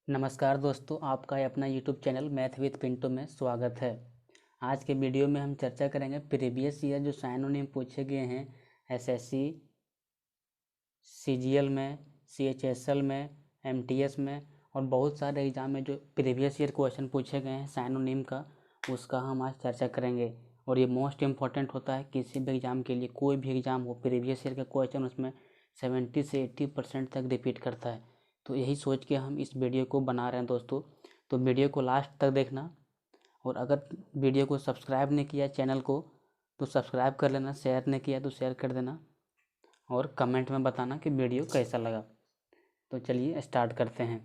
नमस्कार दोस्तों, आपका अपना YouTube channel math with Pintu में स्वागत है। आज के वीडियो में हम चर्चा करेंगे प्रीवियस ईयर जो साइनोनिम पूछे गए हैं एसएससी, सीजीएल में, सीएचएसएल में, एमटीएस में और बहुत सारे एग्जाम में जो प्रीवियस ईयर क्वेश्चन पूछे गए हैं साइनोनिम का, उसका हम आज चर्चा करेंगे। और ये मोस्ट इम्पॉर्टेंट होता है किसी भी एग्ज़ाम के लिए। कोई भी एग्ज़ाम हो, प्रीवियस ईयर का क्वेश्चन उसमें 70 से 80% तक रिपीट करता है। तो यही सोच के हम इस वीडियो को बना रहे हैं दोस्तों। तो वीडियो को लास्ट तक देखना, और अगर वीडियो को सब्सक्राइब नहीं किया चैनल को तो सब्सक्राइब कर लेना, शेयर नहीं किया तो शेयर कर देना, और कमेंट में बताना कि वीडियो कैसा लगा। तो चलिए स्टार्ट करते हैं।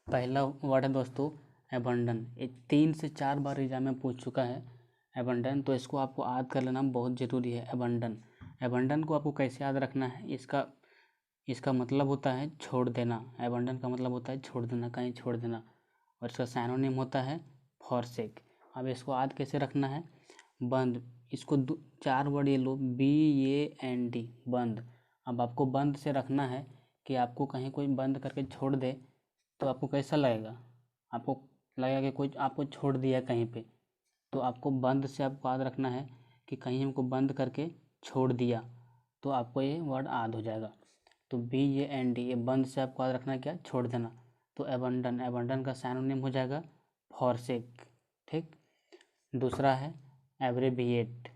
पहला वर्ड है दोस्तों एबंडन। ये 3 से 4 बार एग्जाम में पूछ चुका है एबंडन, तो इसको आपको याद कर लेना बहुत ज़रूरी है। एबंडन एबंडन को आपको कैसे याद रखना है, इसका मतलब होता है छोड़ देना। एबंडन का मतलब होता है छोड़ देना, कहीं छोड़ देना। और इसका साइनोनिम होता है फॉरसेक। अब इसको याद कैसे रखना है, बंद। इसको 4 वर्ड ये लो, BAND, बंद। अब आपको बंद से रखना है कि आपको कहीं कोई बंद करके छोड़ दे तो आपको कैसा लगेगा, आपको लगेगा कि कोई आपको छोड़ दिया कहीं पे। तो आपको बंद से आपको याद रखना है कि कहीं हमको बंद करके छोड़ दिया, तो आपको ये वर्ड याद हो जाएगा। तो BAND, ये बंद से आपको याद रखना है क्या, छोड़ देना। तो एबंडन, एबंडन का साइनोनिम हो जाएगा फॉरसेक। ठीक। दूसरा है एब्रेविएट।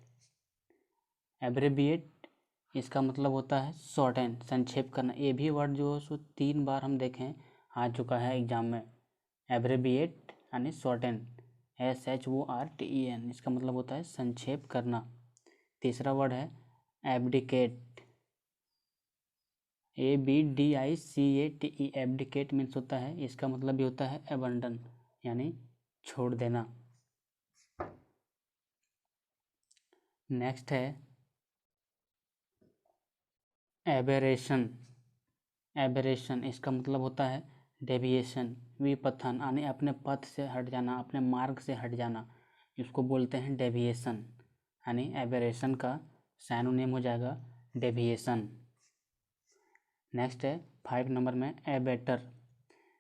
एब्रेविएट इसका मतलब होता है शॉर्टन, संक्षेप करना। ये भी वर्ड जो है सो 3 बार हम देखें आ चुका है एग्जाम में। एब्रेविएट यानी शॉर्टन, SHORTEN, इसका मतलब होता है संक्षेप करना। तीसरा वर्ड है एब्डिकेट, ABDICATE, एब्डिकेट मीन्स होता है, इसका मतलब भी होता है एबंडन यानी छोड़ देना। नेक्स्ट है एबेरेशन। एबेरेशन इसका मतलब होता है डेविएशन, विपथन, यानी अपने पथ से हट जाना, अपने मार्ग से हट जाना। इसको बोलते हैं डेविएशन, यानी एबेरेशन का साइनोनिम हो जाएगा डेविएशन। नेक्स्ट है 5 नंबर में एबेटर।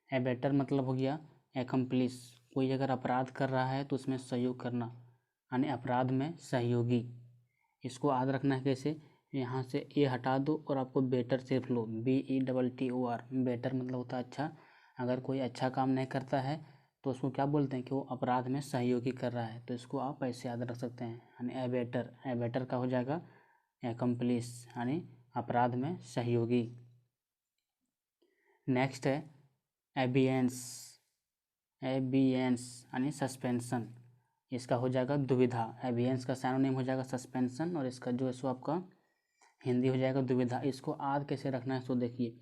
एबेटर मतलब हो गया एकम्प्लिस। कोई अगर अपराध कर रहा है तो उसमें सहयोग करना, यानी अपराध में सहयोगी। इसको याद रखना है कैसे, यहाँ से ए हटा दो और आपको बेटर सिर्फ लो, BETTOR। बेटर मतलब होता है अच्छा। अगर कोई अच्छा काम नहीं करता है तो उसको क्या बोलते हैं कि वो अपराध में सहयोगी कर रहा है, तो इसको आप ऐसे याद रख सकते हैं, यानी एबेटर। एबेटर का हो जाएगा एकम्प्लिस, यानी अपराध में सहयोगी। नेक्स्ट है एबियंस। एबियंस यानी सस्पेंशन, इसका हो जाएगा दुविधा। एबियंस का साइनोनिम हो जाएगा सस्पेंशन, और इसका जो है सो आपका हिंदी हो जाएगा दुविधा। इसको याद कैसे रखना है, सो देखिए,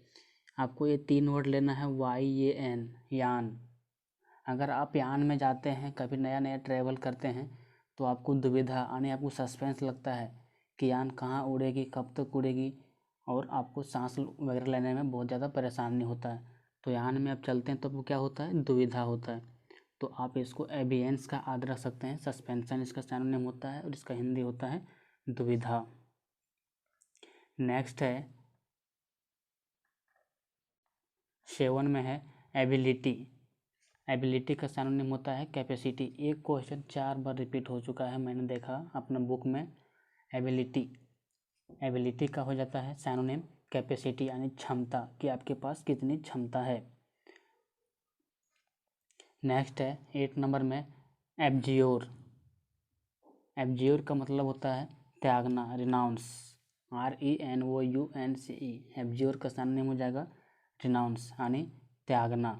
आपको ये 3 वर्ड लेना है, YAN, यान। अगर आप यान में जाते हैं, कभी नया नया ट्रैवल करते हैं, तो आपको दुविधा यानी आपको सस्पेंस लगता है कि यान कहाँ उड़ेगी, कब तक उड़ेगी, और आपको सांस वगैरह लेने में बहुत ज़्यादा परेशानी होता है। तो यान में आप चलते हैं तो आपको क्या होता है, दुविधा होता है। तो आप इसको एबियंस का याद रख सकते हैं। सस्पेंशन इसका सिनोनिम होता है और इसका हिंदी होता है दुविधा। नेक्स्ट है 7 में है एबिलिटी। एबिलिटी का सिनोनिम होता है कैपेसिटी। एक क्वेश्चन 4 बार रिपीट हो चुका है, मैंने देखा अपना बुक में। एबिलिटी, एबिलिटी का हो जाता है सिनोनिम कैपेसिटी, यानी क्षमता, कि आपके पास कितनी क्षमता है। नेक्स्ट है 8 नंबर में एब्जियोर। एब्जियोर का मतलब होता है त्यागना, रिनाउंस, RENOUNCE। एब्जियोर का सिनोनिम हो जाएगा रिनाउंस, यानी त्यागना।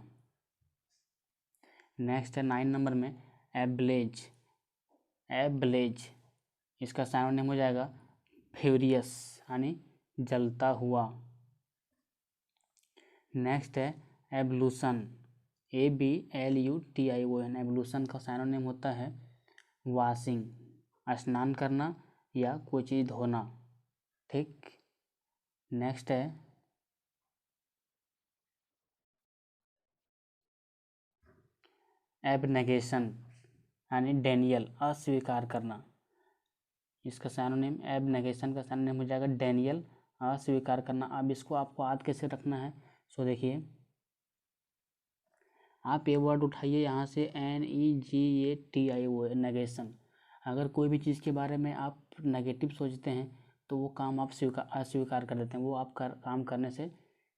नेक्स्ट है 9 नंबर में एब्लेज। एब्लेज इसका सिनोनिम हो जाएगा फ्यूरियस, यानी जलता हुआ। नेक्स्ट है एवल्यूशन, ABLUTION। एवल्यूशन का सिनोनिम होता है वॉशिंग, स्नान करना या कोई चीज़ धोना। ठीक। नेक्स्ट है एबनेगेशन, यानी डेनियल, अस्वीकार करना। इसका सैनोनिम एबनेगेशन का सैनोनिम हो जाएगा डेनियल, अस्वीकार करना। अब इसको आपको याद कैसे रखना है, सो देखिए आप ये वर्ड उठाइए यहाँ से NEGATI, वो है नेगेशन। अगर कोई भी चीज़ के बारे में आप नेगेटिव सोचते हैं तो वो काम आप अस्वीकार कर देते हैं, वो आप काम करने से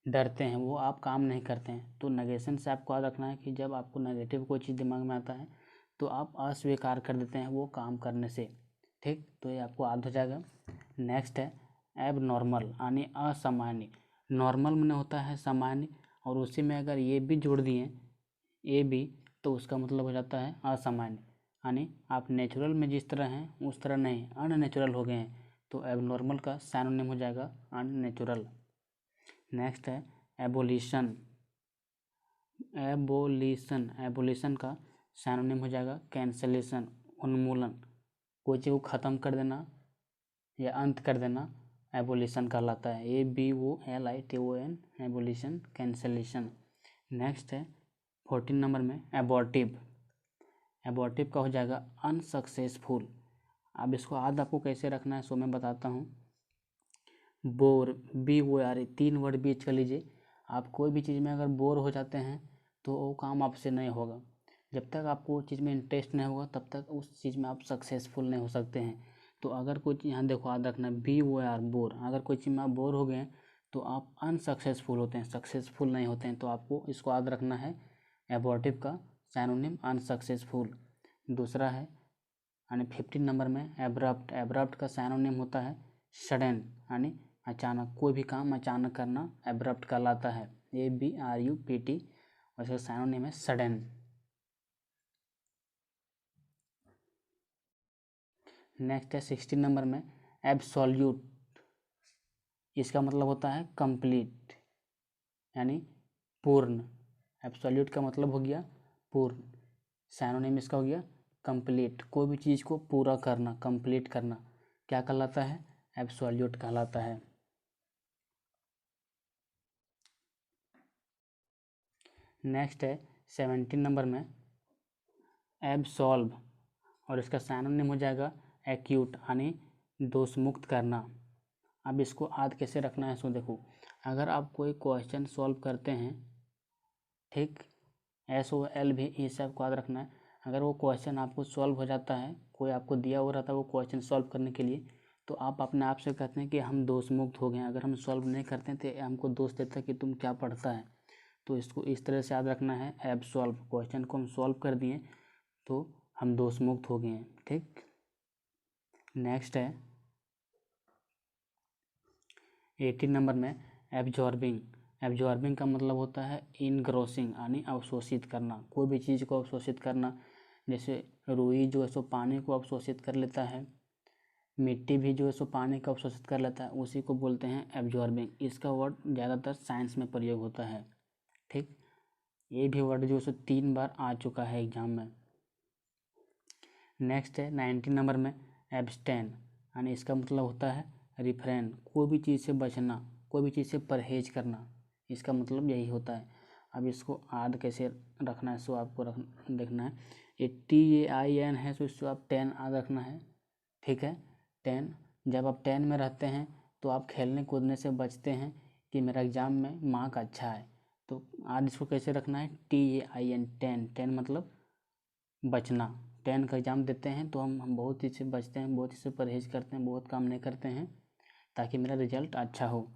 डरते हैं, वो आप काम नहीं करते हैं। तो नेगेशन से आपको याद रखना है कि जब आपको नेगेटिव कोई चीज़ दिमाग में आता है तो आप अस्वीकार कर देते हैं वो काम करने से। ठीक, तो ये आपको याद हो जाएगा। नेक्स्ट है एब नॉर्मल यानी असामान्य। नॉर्मल में होता है सामान्य, और उसी में अगर ये भी जोड़ दिए ए बी तो उसका मतलब हो जाता है असामान्य, यानी आप नेचुरल में जिस तरह हैं उस तरह नहीं, अननेचुरल हो गए हैं। तो एबनॉर्मल का सिनोनिम हो जाएगा अननेचुरल। नेक्स्ट है एबोलिशन। एबोलिशन का सिनोनिम हो जाएगा कैंसलेशन, उन्मूलन। कोई चीज़ को ख़त्म कर देना या अंत कर देना एबोलिशन कहलाता है। ABOLITON, abolition, cancellation. नेक्स्ट है 14 नंबर में एबॉर्टिव। एबॉर्टिव का हो जाएगा अनसक्सेसफुल। अब इसको याद आपको कैसे रखना है सो मैं बताता हूँ। बोर, BOR, 3 वर्ड बीच कर लीजिए। आप कोई भी चीज़ में अगर बोर हो जाते हैं तो वो काम आपसे नहीं होगा। जब तक आपको उस चीज़ में इंटरेस्ट नहीं होगा तब तक उस चीज़ में आप सक्सेसफुल नहीं हो सकते हैं। तो अगर कोई चीज़, यहाँ देखो याद रखना है BOR, बोर। अगर कोई चीज़ में आप बोर हो गए तो आप अनसक्सेसफुल होते हैं, सक्सेसफुल नहीं होते हैं। तो आपको इसको याद रखना है, एबॉर्टिव का सिनोनिम अनसक्सेसफुल। दूसरा है यानी 15 नंबर में एब्रप्ट। एब्रप्ट का सिनोनिम होता है सडन, यानी अचानक। कोई भी काम अचानक करना एब्रप्ट कहलाता है, ABRUPT, और इसका सिनोनिम है सडन। नेक्स्ट है 16 नंबर में एब्सोल्यूट। इसका मतलब होता है कंप्लीट, यानी पूर्ण। एब्सोल्यूट का मतलब हो गया पूर्ण, सिनोनिम इसका हो गया कंप्लीट। कोई भी चीज़ को पूरा करना, कंप्लीट करना क्या कहलाता है, एब्सोल्यूट कहलाता है। नेक्स्ट है 17 नंबर में एब्सॉल्व, और इसका सिनोनिम हो जाएगा एक्यूट, यानी दोष मुक्त करना। अब इसको याद कैसे रखना है सो देखो, अगर आप कोई क्वेश्चन सॉल्व करते हैं, ठीक, SOL भी इसे आपको याद रखना है। अगर वो क्वेश्चन आपको सॉल्व हो जाता है, कोई आपको दिया हो रहा था वो क्वेश्चन सॉल्व करने के लिए, तो आप अपने आप से कहते हैं कि हम दोष मुक्त हो गए हैं। अगर हम सॉल्व नहीं करते हैं तो हमको दोष देता है कि तुम क्या पढ़ता है। तो इसको इस तरह से याद रखना है, एब्सॉल्व, क्वेश्चन को हम सॉल्व कर दिए तो हम दोष मुक्त हो गए हैं। ठीक, नेक्स्ट है 18 नंबर में एब्जॉर्बिंग। एब्जॉर्बिंग का मतलब होता है इनग्रोसिंग, यानी अवशोषित करना। कोई भी चीज़ को अवशोषित करना, जैसे रुई जो है सो पानी को अवशोषित कर लेता है, मिट्टी भी जो है सो पानी को अवशोषित कर लेता है, उसी को बोलते हैं एब्जॉर्बिंग। इसका वर्ड ज़्यादातर साइंस में प्रयोग होता है। ठीक, ये भी वर्ड जो है सो 3 बार आ चुका है एग्जाम में। नेक्स्ट है 19 नंबर में एब्सटेन, यानी इसका मतलब होता है रिफ्रेन। कोई भी चीज़ से बचना, कोई भी चीज़ से परहेज करना, इसका मतलब यही होता है। अब इसको याद कैसे रखना है सो आपको देखना है। ये TAIN है सो इसको आप 10 याद रखना है। ठीक है, 10। जब आप 10 में रहते हैं तो आप खेलने कूदने से बचते हैं कि मेरा एग्ज़ाम में मार्क अच्छा है। तो आज इसको कैसे रखना है, TAIN, 10। 10 मतलब बचना। 10 का एग्ज़ाम देते हैं तो हम बहुत चीज़ से बचते हैं, बहुत चीज़ से परहेज करते हैं, बहुत काम नहीं करते हैं ताकि मेरा रिजल्ट अच्छा हो।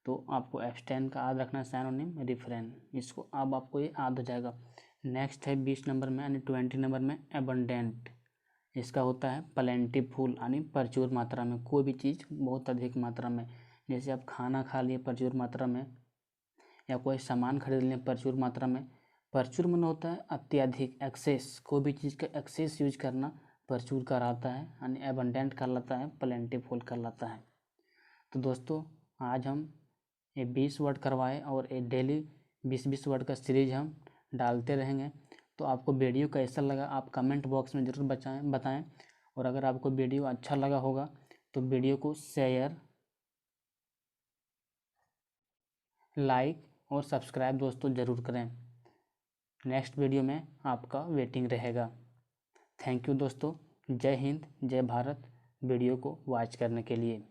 तो आपको एब्सटेन का याद रखना है, सिनोनिम रिफ्रेन। इसको अब आपको ये याद हो जाएगा। नेक्स्ट है 20 नंबर में यानी 20 नंबर में एबंडेंट। इसका होता है प्लेंटीफुल, यानी प्रचुर मात्रा में। कोई भी चीज़ बहुत अधिक मात्रा में, जैसे आप खाना खा लिए प्रचुर मात्रा में, या कोई सामान खरीद लें प्रचुर मात्रा में। प्रचुर मन होता है अत्यधिक, एक्सेस। कोई भी चीज़ का एक्सेस यूज करना प्रचुर कहलाता है, यानी एबंडेंट कहलाता है, प्लेंटीफुल कहलाता है। तो दोस्तों आज हम ये 20 वर्ड करवाए और ये डेली 20-20 वर्ड का सीरीज हम डालते रहेंगे। तो आपको वीडियो कैसा लगा आप कमेंट बॉक्स में ज़रूर बताएं। और अगर आपको वीडियो अच्छा लगा होगा तो वीडियो को शेयर, लाइक और सब्सक्राइब दोस्तों ज़रूर करें। नेक्स्ट वीडियो में आपका वेटिंग रहेगा। थैंक यू दोस्तों। जय हिंद, जय भारत, वीडियो को वॉच करने के लिए।